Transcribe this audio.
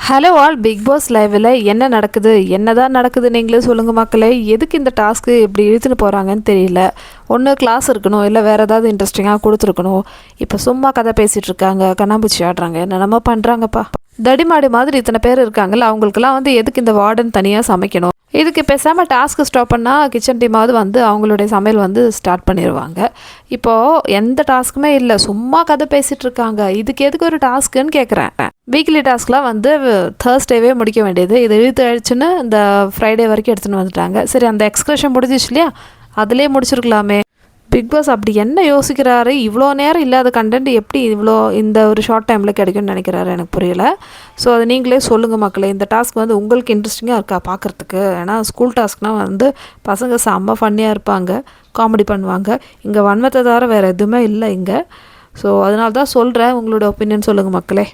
Hello all big pass லைவில் என்ன நடக்குது என்னதான் நடக்குது நீங்களே சொல்லுங்கள் மக்களே. எதுக்கு இந்த டாஸ்க்கு இப்படி இழுத்துன்னு போகிறாங்கன்னு தெரியல. ஒன்று கிளாஸ் இருக்கணும், இல்லை வேறு ஏதாவது இன்ட்ரெஸ்டிங்காக கொடுத்துருக்கணும். இப்போ சும்மா கதை பேசிகிட்டு இருக்காங்க, கண்ணாம்பூச்சி ஆடுறாங்க, என்னென்னமோ பண்ணுறாங்கப்பா. தடிமாடி மாதிரி இத்தனை பேர் இருக்காங்கல்ல, அவங்களுக்குலாம் எதுக்கு இந்த வார்டன் தனியாக சமைக்கணும்? இதுக்கு பேசாமல் டாஸ்க்கு ஸ்டாப் பண்ணால் கிச்சன் டீமாவது அவங்களுடைய சமையல் ஸ்டார்ட் பண்ணிடுவாங்க. இப்போது எந்த டாஸ்க்குமே இல்லை, சும்மா கதை பேசிகிட்டு இருக்காங்க. இதுக்கு எதுக்கு ஒரு டாஸ்க்குன்னு கேட்குறேன். வீக்லி டாஸ்க்லாம் தேர்ஸ்டேவே முடிக்க வேண்டியது, இது இழுத்து அழிச்சுன்னு இந்த ஃப்ரைடே வரைக்கும் எடுத்துன்னு வந்துட்டாங்க. சரி, அந்த எக்ஸ்கர்ஷன் முடிஞ்சிச்சு இல்லையா, அதிலே முடிச்சிருக்கலாமே. பிக் பாஸ் அப்படி என்ன யோசிக்கிறாரு? இவ்வளோ நேரம் இல்லாத கண்டென்ட் எப்படி இந்த ஒரு ஷார்ட் டைமில் கிடைக்கும்னு நினைக்கிறாரு, எனக்கு புரியல. ஸோ அது நீங்களே சொல்லுங்கள் மக்களே. இந்த டாஸ்க் உங்களுக்கு இன்ட்ரெஸ்டிங்காக இருக்கா பார்க்குறதுக்கு? ஏன்னா ஸ்கூல் டாஸ்க்னால் பசங்க செம்ம ஃபன்னியாக இருப்பாங்க, காமெடி பண்ணுவாங்க. இங்கே வன்மத்தை தவிர வேறு எதுவுமே இல்லை இங்கே. ஸோ அதனால தான் சொல்கிறேன், உங்களோட ஒப்பீனியன் சொல்லுங்கள் மக்களே.